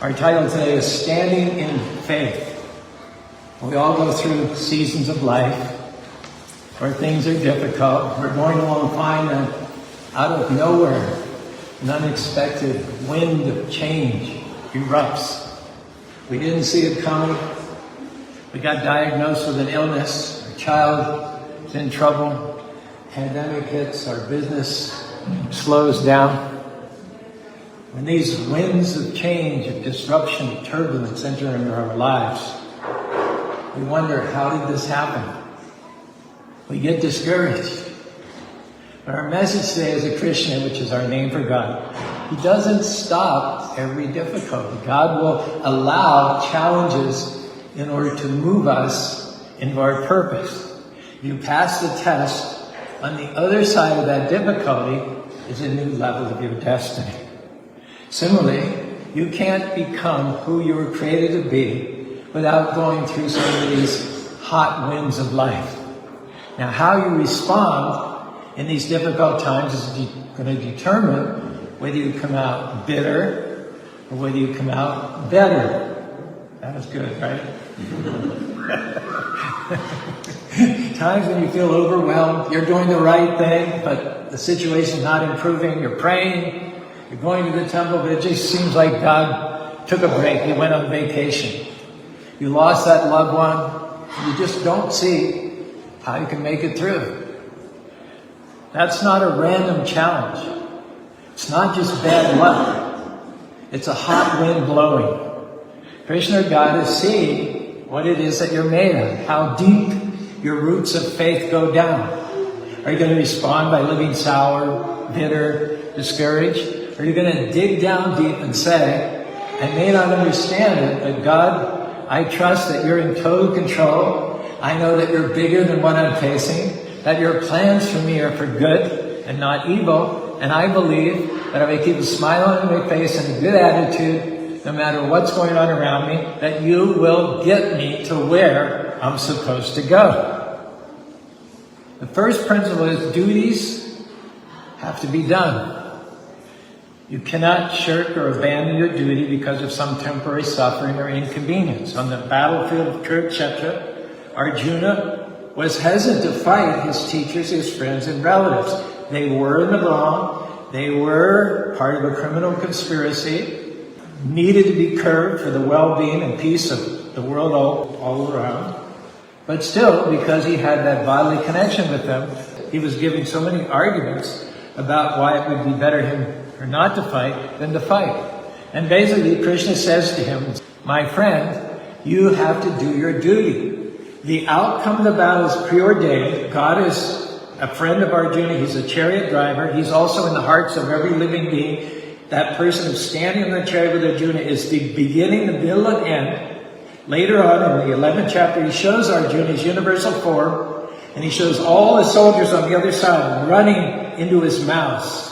Our title today is Standing in Faith. We all go through seasons of life where things are difficult. We're going to find that out of nowhere, an unexpected wind of change erupts. We didn't see it coming. We got diagnosed with an illness. Our child is in trouble. Pandemic hits. Our business slows down. When these winds of change, of disruption, of turbulence enter into our lives, we wonder, how did this happen? We get discouraged. But our message today as a Krishna, which is our name for God, He doesn't stop every difficulty. God will allow challenges in order to move us into our purpose. If you pass the test, on the other side of that difficulty is a new level of your destiny. Similarly, you can't become who you were created to be without going through some of these hot winds of life. Now, how you respond in these difficult times is going to determine whether you come out bitter or whether you come out better. That was good, right? Times when you feel overwhelmed, you're doing the right thing, but the situation's not improving. You're praying. You're going to the temple, but it just seems like God took a break. He went on vacation. You lost that loved one. You just don't see how you can make it through. That's not a random challenge. It's not just bad luck. It's a hot wind blowing. Krishna, God, is seeing what it is that you're made of, how deep your roots of faith go down. Are you going to respond by living sour, bitter, discouraged? Are you going to dig down deep and say, I may not understand it, but God, I trust that you're in total control. I know that you're bigger than what I'm facing, that your plans for me are for good and not evil. And I believe that if I keep a smile on my face and a good attitude, no matter what's going on around me, that you will get me to where I'm supposed to go. The first principle is duties have to be done. You cannot shirk or abandon your duty because of some temporary suffering or inconvenience. On the battlefield of Kurukshetra, Arjuna was hesitant to fight his teachers, his friends, and relatives. They were in the wrong. They were part of a criminal conspiracy, needed to be curbed for the well-being and peace of the world all around. But still, because he had that bodily connection with them, he was giving so many arguments about why it would be better him or not to fight than to fight. And basically, Krishna says to him, my friend, you have to do your duty. The outcome of the battle is preordained. God is a friend of Arjuna. He's a chariot driver. He's also in the hearts of every living being. That person who's standing in the chariot with Arjuna is the beginning, the middle, and end. Later on, in the 11th chapter, he shows Arjuna his universal form, and he shows all the soldiers on the other side running into his mouth,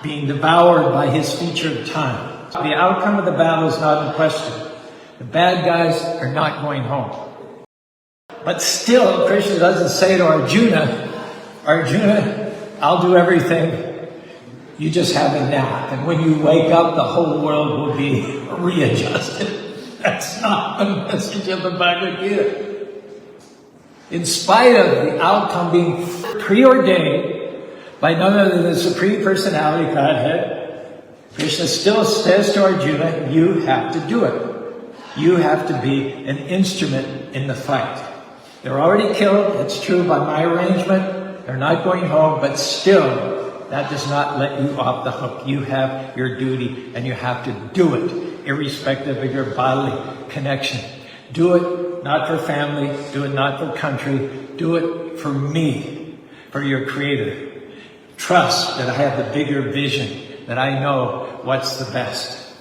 being devoured by his featured time. The outcome of the battle is not in question. The bad guys are not going home. But still, Krishna doesn't say to Arjuna, I'll do everything. You just have a nap. And when you wake up, the whole world will be readjusted. That's not the message of the Bhagavad Gita. In spite of the outcome being preordained by none other than the Supreme Personality Godhead, Krishna still says to Arjuna, you have to do it. You have to be an instrument in the fight. They're already killed, it's true, by my arrangement. They're not going home, but still, that does not let you off the hook. You have your duty, and you have to do it, irrespective of your bodily connection. Do it not for family, do it not for country, do it for me, for your Creator. Trust that I have the bigger vision, that I know what's the best.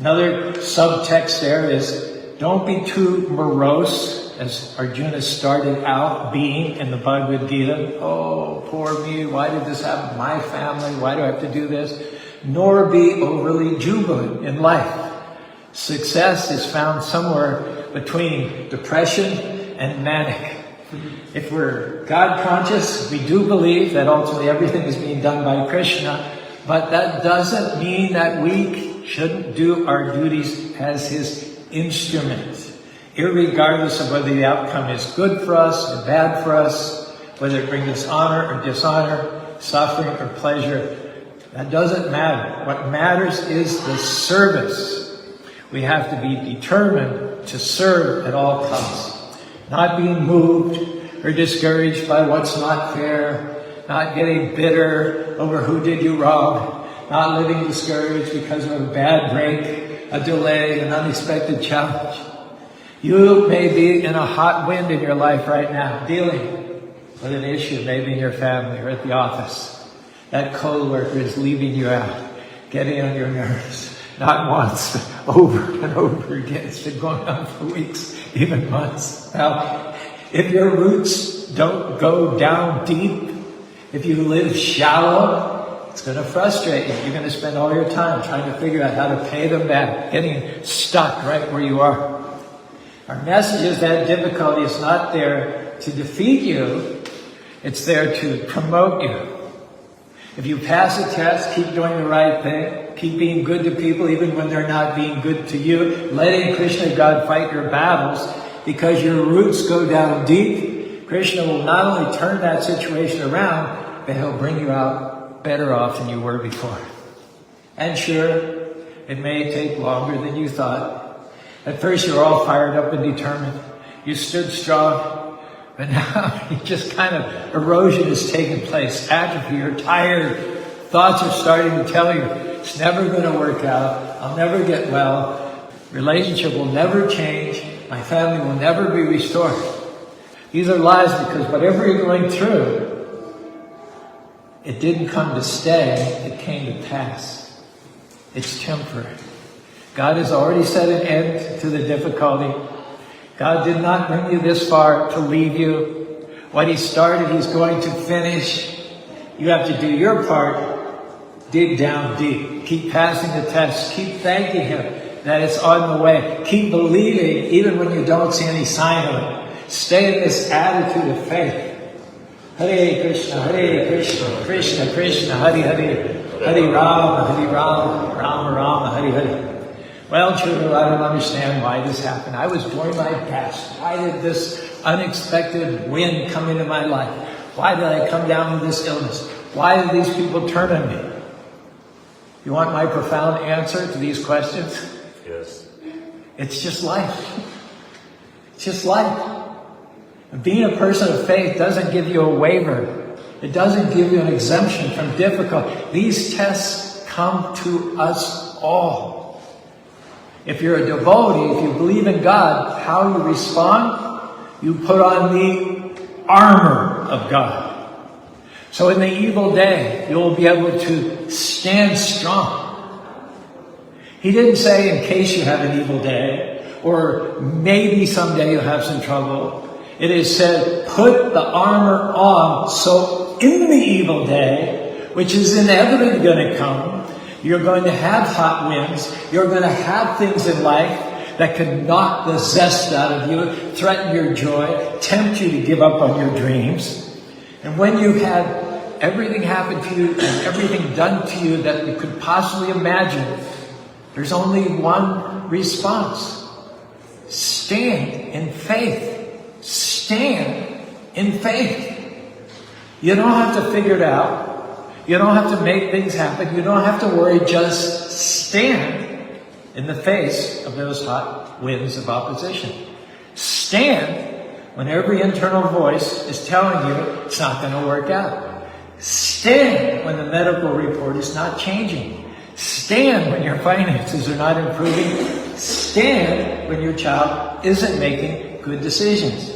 Another subtext there is, don't be too morose, as Arjuna started out being in the Bhagavad Gita. Oh, poor me, why did this happen to my family? Why do I have to do this? Nor be overly jubilant in life. Success is found somewhere between depression and manic. If we're God conscious, we do believe that ultimately everything is being done by Krishna, but that doesn't mean that we shouldn't do our duties as his instrument, irregardless of whether the outcome is good for us or bad for us, whether it brings us honor or dishonor, suffering or pleasure. That doesn't matter. What matters is the service. We have to be determined to serve at all costs, not being moved or discouraged by what's not fair, not getting bitter over who did you wrong, not living discouraged because of a bad break, a delay, an unexpected challenge. You may be in a hot wind in your life right now, dealing with an issue maybe in your family or at the office. That co-worker is leaving you out, getting on your nerves, not once, but over and over again. It's been going on for weeks, even months. Now, if your roots don't go down deep, if you live shallow, it's going to frustrate you. You're going to spend all your time trying to figure out how to pay them back, getting stuck right where you are. Our message is that difficulty is not there to defeat you. It's there to promote you. If you pass a test, keep doing the right thing. Keep being good to people even when they're not being good to you. Letting Krishna, God, fight your battles. Because your roots go down deep, Krishna will not only turn that situation around, but he'll bring you out better off than you were before. And sure, it may take longer than you thought. At first you were all fired up and determined. You stood strong. But now you just kind of erosion is taking place. Atrophy, you're tired. Thoughts are starting to tell you, it's never going to work out. I'll never get well. Relationship will never change. My family will never be restored. These are lies because whatever you're going through, it didn't come to stay. It came to pass. It's temporary. God has already set an end to the difficulty. God did not bring you this far to leave you. What he started, he's going to finish. You have to do your part. Dig down deep. Keep passing the test. Keep thanking him that it's on the way. Keep believing even when you don't see any sign of it. Stay in this attitude of faith. Hare Krishna, Krishna Krishna, Hare Hare, Hare Rama, Rama Rama, Hare Hare. Well, children, I don't understand why this happened. I was doing my best. Why did this unexpected wind come into my life? Why did I come down with this illness? Why did these people turn on me? You want my profound answer to these questions? Yes. It's just life. It's just life. Being a person of faith doesn't give you a waiver. It doesn't give you an exemption from difficulty. These tests come to us all. If you're a devotee, if you believe in God, how you respond? You put on the armor of God. So in the evil day, you'll be able to stand strong. He didn't say in case you have an evil day, or maybe someday you'll have some trouble. It is said, put the armor on, so in the evil day, which is inevitably going to come, you're going to have hot winds. You're going to have things in life that could knock the zest out of you, threaten your joy, tempt you to give up on your dreams. And when you've had everything happen to you and everything done to you that you could possibly imagine, there's only one response. Stand in faith. Stand in faith. You don't have to figure it out. You don't have to make things happen. You don't have to worry. Just stand in the face of those hot winds of opposition. Stand when every internal voice is telling you it's not going to work out. Stand when the medical report is not changing. Stand when your finances are not improving. Stand when your child isn't making good decisions.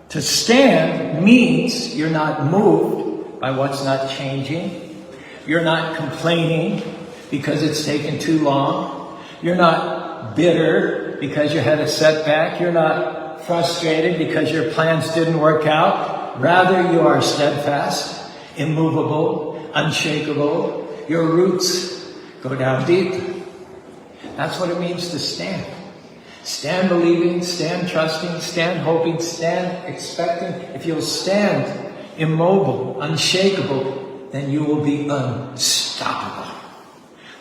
To stand means you're not moved by what's not changing. You're not complaining because it's taken too long. You're not bitter because you had a setback. You're not frustrated because your plans didn't work out. Rather, you are steadfast, immovable, unshakable. Your roots go down deep. That's what it means to stand. Stand believing, stand trusting, stand hoping, stand expecting. If you'll stand immobile, unshakable, then you will be unstoppable.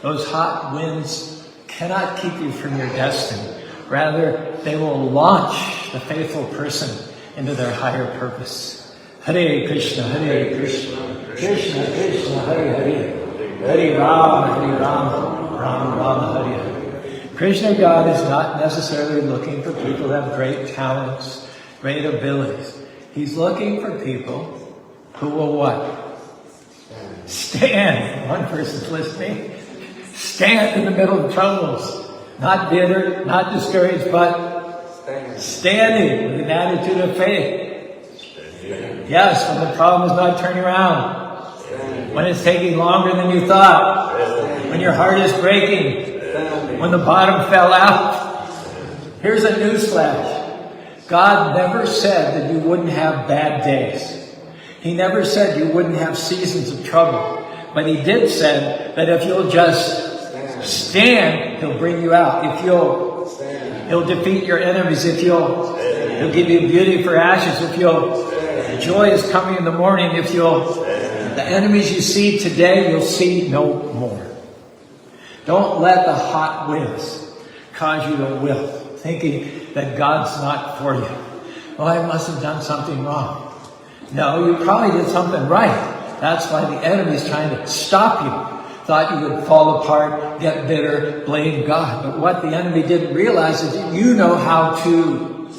Those hot winds cannot keep you from your destiny. Rather, they will launch the faithful person into their higher purpose. Hare Krishna, Krishna Krishna, Hare Hare, Hare Rama, Rama Rama, Hare Hare. Krishna God is not necessarily looking for people who have great talents, great abilities. He's looking for people who will what? Stand. One person's listening. Stand in the middle of troubles. Not bitter, not discouraged, but standing with an attitude of faith. Yes, when the problem is not turning around. When it's taking longer than you thought. When your heart is breaking. When the bottom fell out. Here's a newsflash. God never said that you wouldn't have bad days. He never said you wouldn't have seasons of trouble. But He did say that if you'll just stand, He'll bring you out. If He'll defeat your enemies. If He'll give you beauty for ashes. If joy is coming in the morning. The enemies you see today, you'll see no more. Don't let the hot winds cause you to wilt, thinking that God's not for you. Well, I must have done something wrong. No, you probably did something right. That's why the enemy's trying to stop you. Thought you would fall apart, get bitter, blame God. But what the enemy didn't realize is that you know how to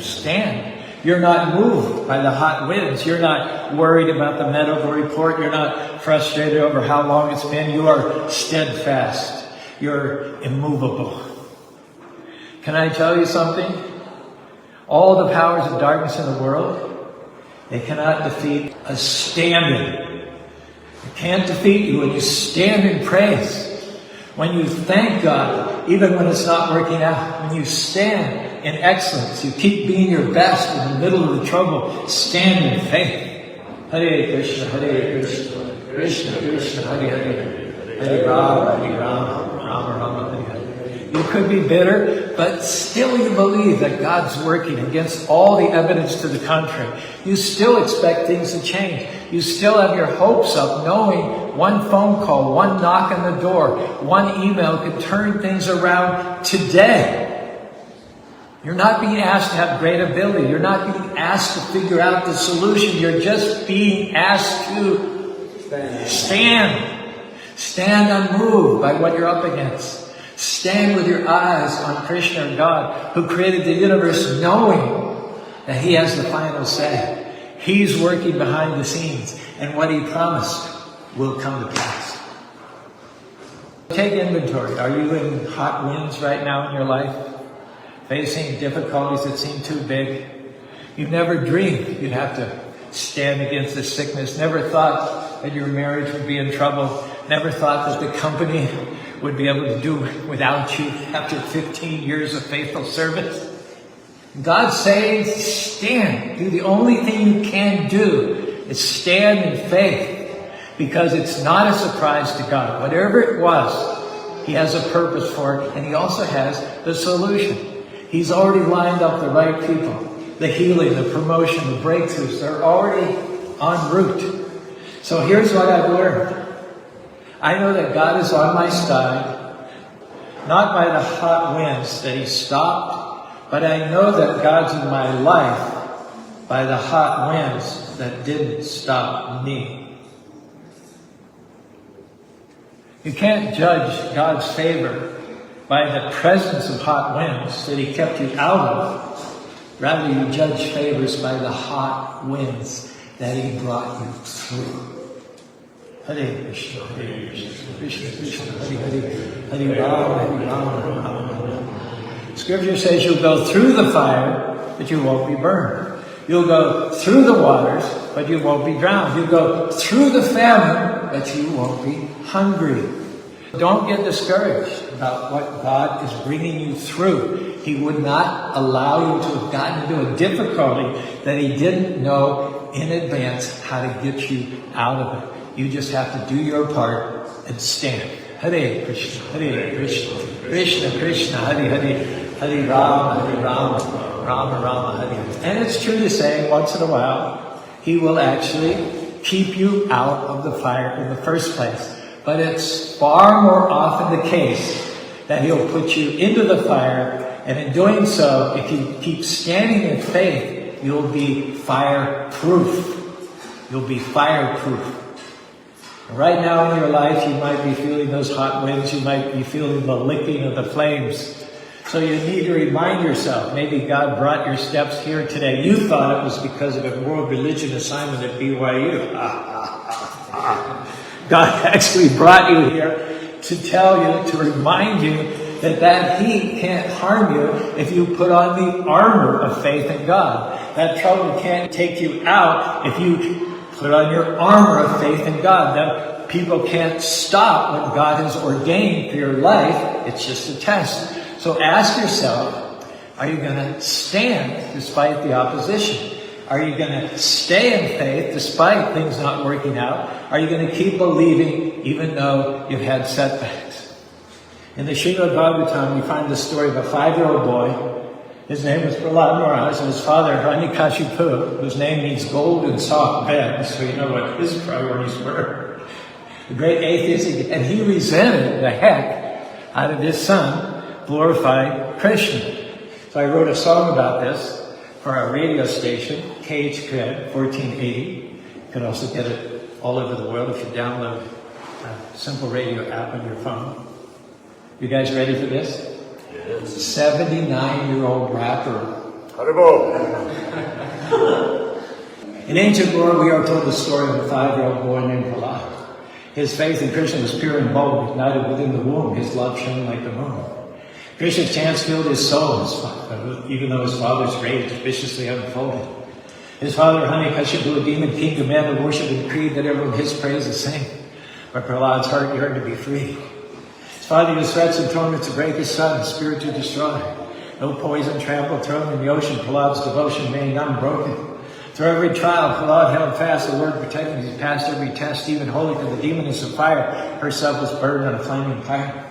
stand. You're not moved by the hot winds. You're not worried about the medical report. You're not frustrated over how long it's been. You are steadfast. You're immovable. Can I tell you something? All the powers of darkness in the world, they cannot defeat a standing. They can't defeat you when you stand in praise. When you thank God, even when it's not working out. When you stand in excellence. You keep being your best in the middle of the trouble. Stand in faith. Hare Krishna, Krishna Krishna, Hare Hare, Hare Rama, Rama Rama, Hare Hare. You could be bitter, but still you believe that God's working against all the evidence to the contrary. You still expect things to change. You still have your hopes up, knowing one phone call, one knock on the door, one email could turn things around today. You're not being asked to have great ability. You're not being asked to figure out the solution. You're just being asked to stand. Stand unmoved by what you're up against. Stand with your eyes on Krishna, God, who created the universe, knowing that He has the final say. He's working behind the scenes, and what He promised will come to pass. Take inventory. Are you in hot winds right now in your life? Facing difficulties that seem too big? You never dreamed you'd have to stand against this sickness. Never thought that your marriage would be in trouble. Never thought that the company would be able to do without you after 15 years of faithful service. God's saying, stand. Do the only thing you can do is stand in faith, because it's not a surprise to God. Whatever it was, He has a purpose for it, and He also has the solution. He's already lined up the right people. The healing, the promotion, the breakthroughs, they're already en route. So here's what I've learned. I know that God is on my side, not by the hot winds that He stopped, but I know that God's in my life by the hot winds that didn't stop me. You can't judge God's favor by the presence of hot winds that He kept you out of. Rather, you judge favors by the hot winds that He brought you through. Hare Krishna, Krishna Krishna, Hare Hare, Hare Rama, Rama. Scripture says you'll go through the fire, but you won't be burned. You'll go through the waters, but you won't be drowned. You'll go through the famine, but you won't be hungry. Don't get discouraged about what God is bringing you through. He would not allow you to have gotten into a difficulty that He didn't know in advance how to get you out of it. You just have to do your part and stand. Hare Krishna, Krishna Krishna, Hare Hare, Hare Rama, Rama Rama, Hare Hare. And it's true to say, once in a while, He will actually keep you out of the fire in the first place. But it's far more often the case that He'll put you into the fire, and in doing so, if you keep standing in faith, you'll be fireproof. You'll be fireproof. Right now in your life, you might be feeling those hot winds. You might be feeling the licking of the flames. So you need to remind yourself, maybe God brought your steps here today. You thought it was because of a world religion assignment at BYU. God actually brought you here to tell you, to remind you that heat can't harm you if you put on the armor of faith in God. That trouble can't take you out if you put on your armor of faith in God. That people can't stop what God has ordained for your life. It's just a test. So ask yourself, are you going to stand despite the opposition? Are you going to stay in faith despite things not working out? Are you going to keep believing even though you've had setbacks? In the Srimad Bhagavatam, we find the story of a 5-year-old boy. His name was Prahlad, and his father, Hiranya Kashipu, whose name means gold and soft bed, so you know what his priorities were. The great atheist, and he resented the heck out of his son glorifying Krishna. So I wrote a song about this for our radio station, KHKRED 1480. You can also get it all over the world if you download a simple radio app on your phone. You guys ready for this? 79-year-old rapper. In ancient lore, we are told the story of a 5-year-old boy named Prahlad. His faith in Krishna was pure and bold, ignited within the womb. His love shone like the moon. Krishna's chants filled his soul, even though his father's rage viciously unfolded. His father, Hiranya Kashipu, a demon king, commanded worship and creed that everyone his praises sing. But Prahlad's heart yearned to be free. His father used threats and torments to break his son, his spirit to destroy. No poison trampled, thrown in the ocean, Prahlad's devotion remained unbroken. Through every trial, Prahlad held fast the word protecting. He passed every test, even holy to the demoness of fire. Herself was burned on a flaming fire.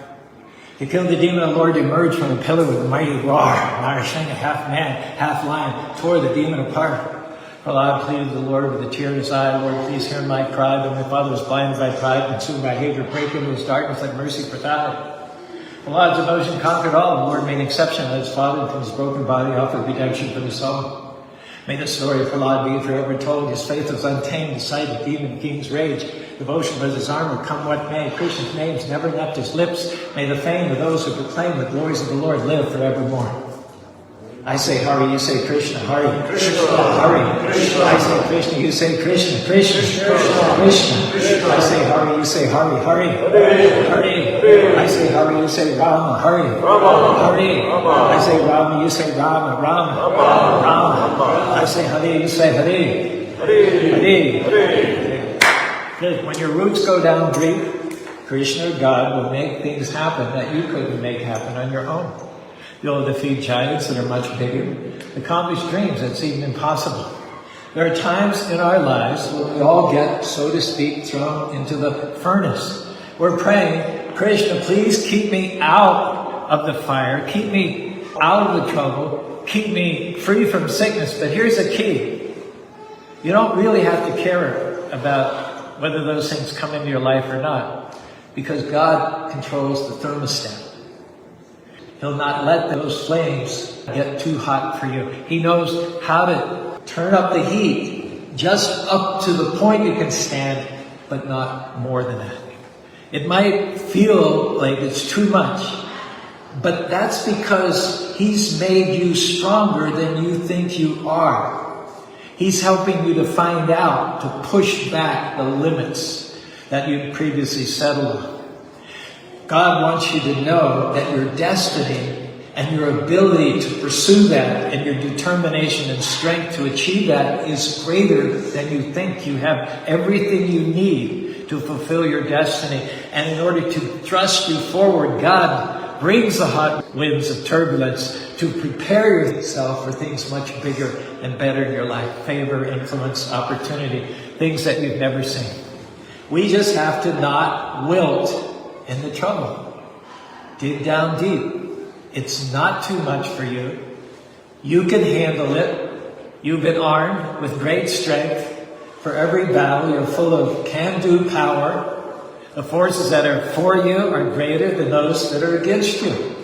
He killed the demon, the Lord emerged from the pillar with a mighty roar. Narasanga, half man, half lion, tore the demon apart. Prahlad pleaded the Lord with a tear in his eye, Lord, please hear my cry. But my father was blinded by pride, consumed by hatred, break into his darkness like mercy for God. Prahlad's devotion conquered all. The Lord made an exception of his father, and from his broken body offered redemption for the soul. May the story of Prahlad be forever told. His faith was untamed, the sight of demon king's rage. Devotion was his armor, come what may. Krishna's names never left his lips. May the fame of those who proclaim the glories of the Lord live forevermore. I say Hari, you say Krishna, Hari. Krishna, Hari. Krishna. I say Krishna, you say Krishna, Krishna. Krishna. I say Hari, you say Hari, Hari. Hari. I say Hari, you say Rama, Hari. Hari. I say Rama, you say Rama, Rama. Rama. I say Hari, you say Hari. Hari. When your roots go down deep, Krishna or God will make things happen that you couldn't make happen on your own. You'll defeat giants that are much bigger, accomplish dreams that seem impossible. There are times in our lives when we all get, so to speak, thrown into the furnace. We're praying, Krishna, please keep me out of the fire, keep me out of the trouble, keep me free from sickness. But here's the key. You don't really have to care about whether those things come into your life or not, because God controls the thermostat. He'll not let those flames get too hot for you. He knows how to turn up the heat just up to the point you can stand, but not more than that. It might feel like it's too much, but that's because He's made you stronger than you think you are. He's helping you to find out, to push back the limits that you'd previously settled on. God wants you to know that your destiny and your ability to pursue that and your determination and strength to achieve that is greater than you think. You have everything you need to fulfill your destiny. And in order to thrust you forward, God brings the hot winds of turbulence to prepare yourself for things much bigger and better in your life. Favor, influence, opportunity, things that you've never seen. We just have to not wilt in the trouble. Dig down deep. It's not too much for you. You can handle it. You've been armed with great strength. For every battle, you're full of can-do power. The forces that are for you are greater than those that are against you.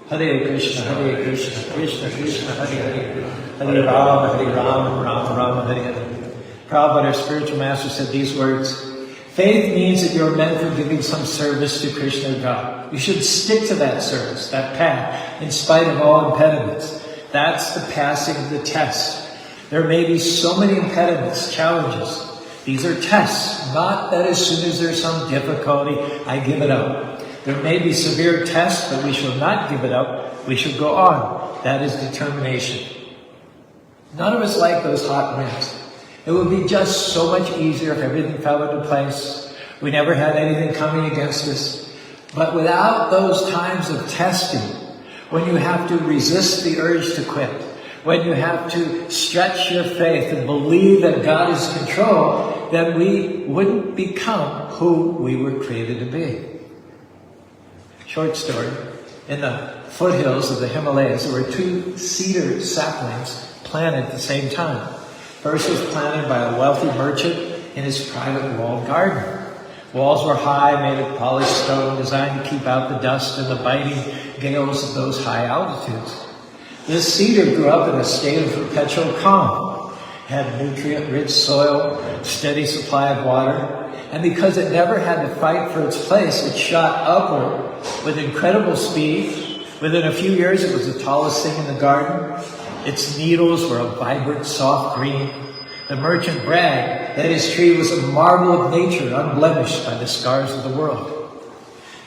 Hare Krishna, Krishna Krishna, Hare Hare, Hare Rama, Rama Rama, Hare Hare. Prabhupada, our spiritual master, said these words: faith means that you're meant for giving some service to Krishna God. You should stick to that service, that path, in spite of all impediments. That's the passing of the test. There may be so many impediments, challenges. These are tests, not that as soon as there's some difficulty, I give it up. There may be severe tests, but we shall not give it up. We shall go on. That is determination. None of us like those hot winds. It would be just so much easier if everything fell into place. We never had anything coming against us. But without those times of testing, when you have to resist the urge to quit, when you have to stretch your faith and believe that God is in control, then we wouldn't become who we were created to be. Short story. In the foothills of the Himalayas, there were 2 cedar saplings planted at the same time. First was planted by a wealthy merchant in his private walled garden. Walls were high, made of polished stone, designed to keep out the dust and the biting gales of those high altitudes. This cedar grew up in a state of perpetual calm, had nutrient-rich soil, steady supply of water, and because it never had to fight for its place, it shot upward with incredible speed. Within a few years, it was the tallest thing in the garden. Its needles were a vibrant, soft green. The merchant bragged that his tree was a marvel of nature, unblemished by the scars of the world.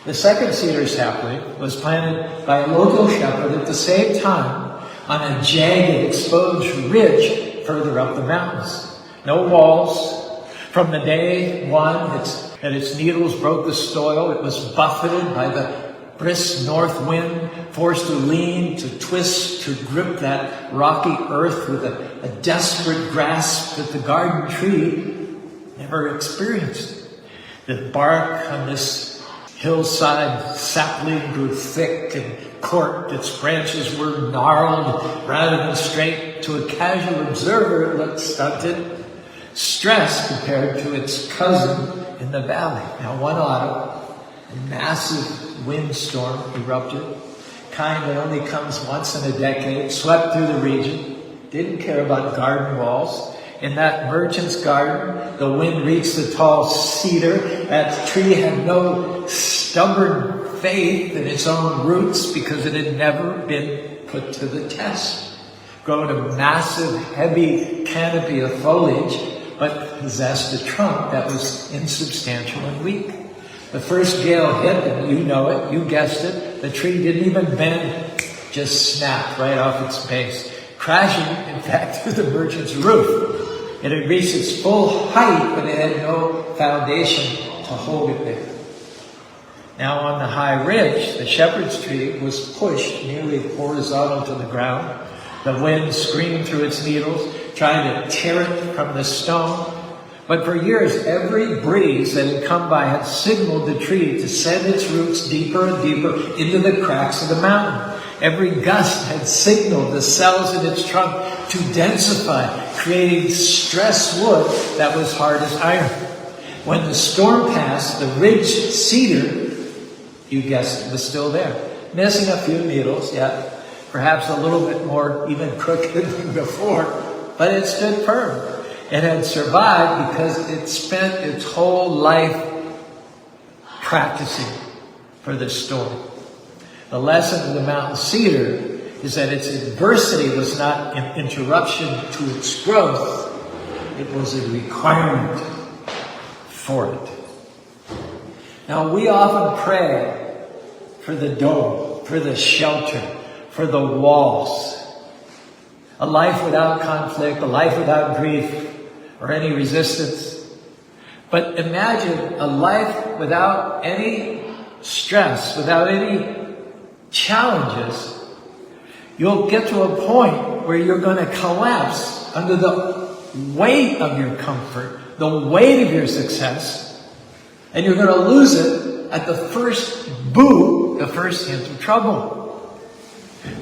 The second cedar sapling was planted by a local shepherd at the same time on a jagged, exposed ridge further up the mountains. No walls. From the day one that its needles broke the soil, it was buffeted by the brisk north wind, forced to lean, to twist, to grip that rocky earth with a desperate grasp that the garden tree never experienced. The bark on this hillside sapling grew thick and corked. Its branches were gnarled rather than straight. To a casual observer, it looked stunted, stressed compared to its cousin in the valley. Now, one autumn, a massive windstorm erupted, kind that only comes once in a decade, swept through the region, didn't care about garden walls. In that merchant's garden, the wind reached the tall cedar. That tree had no stubborn faith in its own roots because it had never been put to the test. Grown a massive, heavy canopy of foliage, but possessed a trunk that was insubstantial and weak. The first gale hit, and you know it, you guessed it, the tree didn't even bend, just snapped right off its base, crashing, in fact, through the merchant's roof. It had reached its full height, but it had no foundation to hold it there. Now on the high ridge, the shepherd's tree was pushed nearly horizontal to the ground. The wind screamed through its needles, trying to tear it from the stone. But for years, every breeze that had come by had signaled the tree to send its roots deeper and deeper into the cracks of the mountain. Every gust had signaled the cells in its trunk to densify, creating stress wood that was hard as iron. When the storm passed, the ridged cedar, you guessed it, was still there. Missing a few needles, yeah, perhaps a little bit more even crooked than before, but it stood firm. It had survived because it spent its whole life practicing for the storm. The lesson of the mountain cedar is that its adversity was not an interruption to its growth. It was a requirement for it. Now, we often pray for the dome, for the shelter, for the walls. A life without conflict, a life without grief, or any resistance. But imagine a life without any stress, without any challenges. You'll get to a point where you're going to collapse under the weight of your comfort, the weight of your success, and you're going to lose it at the first boo, the first hint of trouble.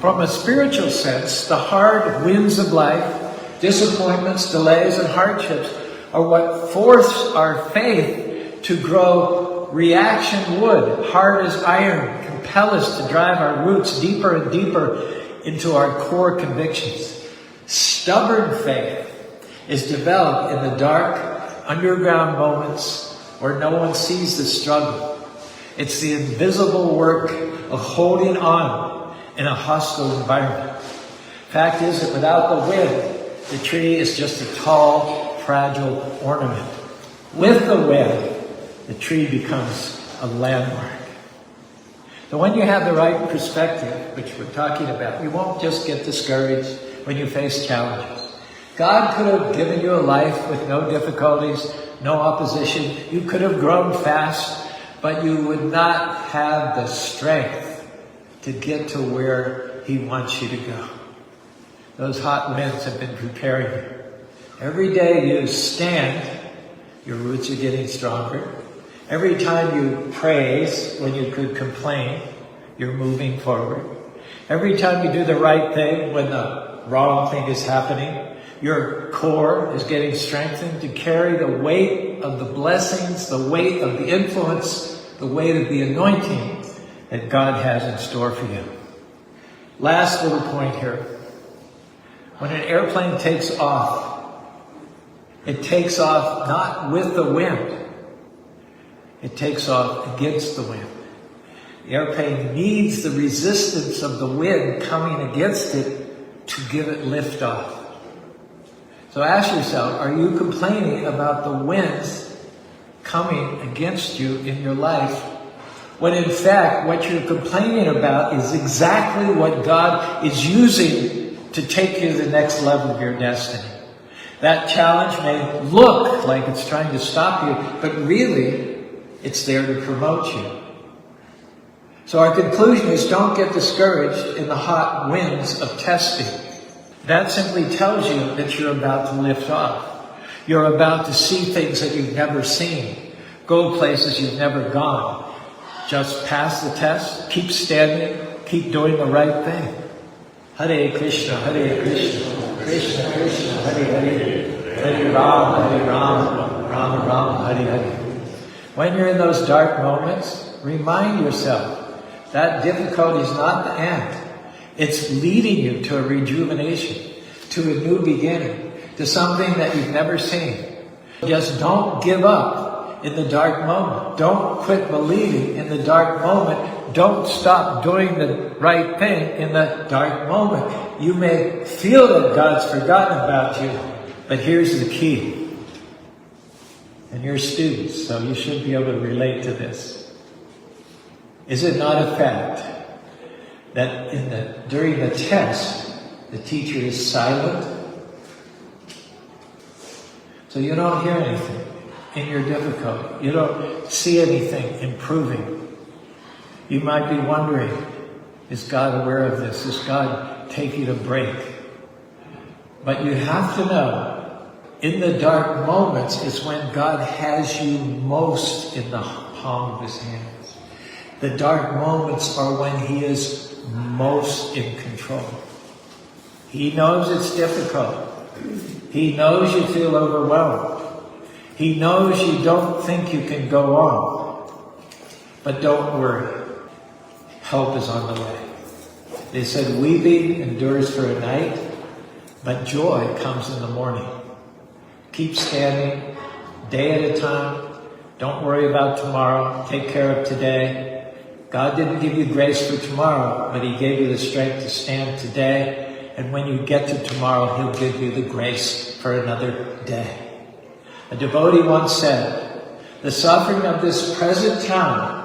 From a spiritual sense, the hard winds of life, disappointments, delays, and hardships are what force our faith to grow reaction would, hard as iron, compel us to drive our roots deeper and deeper into our core convictions. Stubborn faith is developed in the dark, underground moments where no one sees the struggle. It's the invisible work of holding on in a hostile environment. Fact is that without the wind, the tree is just a tall, fragile ornament. With the wind, the tree becomes a landmark. So when you have the right perspective, which we're talking about, you won't just get discouraged when you face challenges. God could have given you a life with no difficulties, no opposition. You could have grown fast, but you would not have the strength to get to where He wants you to go. Those hot winds have been preparing you. Every day you stand, your roots are getting stronger. Every time you praise when you could complain, you're moving forward. Every time you do the right thing when the wrong thing is happening, your core is getting strengthened to carry the weight of the blessings, the weight of the influence, the weight of the anointing that God has in store for you. Last little point here. When an airplane takes off, it takes off not with the wind. It takes off against the wind. The airplane needs the resistance of the wind coming against it to give it lift off. So ask yourself, are you complaining about the winds coming against you in your life, when in fact what you're complaining about is exactly what God is using to take you to the next level of your destiny? That challenge may look like it's trying to stop you, but really it's there to promote you. So our conclusion is, don't get discouraged in the hot winds of testing. That simply tells you that you're about to lift off. You're about to see things that you've never seen. Go places you've never gone. Just pass the test. Keep standing. Keep doing the right thing. Hare Krishna, Hare Krishna, Krishna Krishna, Hare Hare, Hare Rama, Rama Rama, Hare Hare. When you're in those dark moments, remind yourself that difficulty is not the end. It's leading you to a rejuvenation, to a new beginning, to something that you've never seen. Just don't give up in the dark moment. Don't quit believing in the dark moment. Don't stop doing the right thing in the dark moment. You may feel that God's forgotten about you, but here's the key. And you're students, so you should be able to relate to this. Is it not a fact that during the test, the teacher is silent? So you don't hear anything in your difficulty. You don't see anything improving. You might be wondering, is God aware of this? Is God taking a break? But you have to know, in the dark moments is when God has you most in the palm of His hands. The dark moments are when He is most in control. He knows it's difficult. He knows you feel overwhelmed. He knows you don't think you can go on. But don't worry. Help is on the way. They said, weeping endures for a night, but joy comes in the morning. Keep standing, day at a time. Don't worry about tomorrow. Take care of today. God didn't give you grace for tomorrow, but He gave you the strength to stand today. And when you get to tomorrow, He'll give you the grace for another day. A devotee once said, the suffering of this present time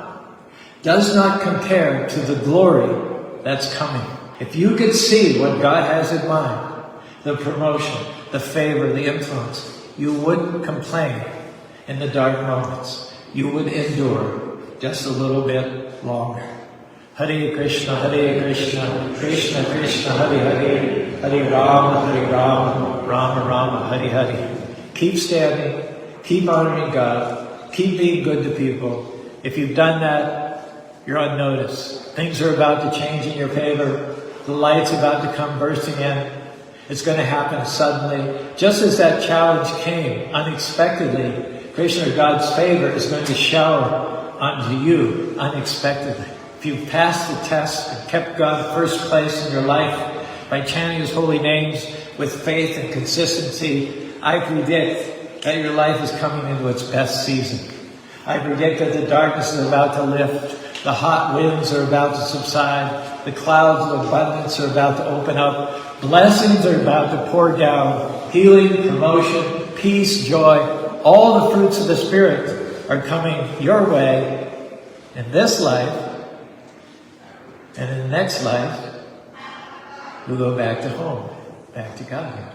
does not compare to the glory that's coming. If you could see what God has in mind, the promotion, the favor, the influence, you wouldn't complain in the dark moments. You would endure just a little bit longer. Hare Krishna, Krishna Krishna, Hare Hare, Hare Rama, Rama Rama, Hare Hare. Keep standing, keep honoring God, keep being good to people. If you've done that, you're on notice. Things are about to change in your favor. The light's about to come bursting in. It's going to happen suddenly. Just as that challenge came unexpectedly, Krishna, God's favor, is going to shower unto you unexpectedly. If you've passed the test and kept God first place in your life by chanting His holy names with faith and consistency, I predict that your life is coming into its best season. I predict that the darkness is about to lift, the hot winds are about to subside, the clouds of abundance are about to open up, blessings are about to pour down, healing, promotion, peace, joy, all the fruits of the Spirit are coming your way in this life, and in the next life, we'll go back to home, back to God.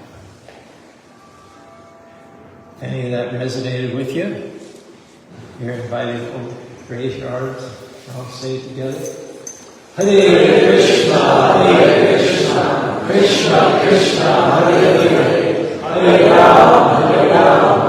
Any of that resonated with you? You're invited to raise your arms and all say it together. Hare Krishna, Hare Krishna, Krishna Krishna, Hare Hare, Hare Ram, Hare Ram,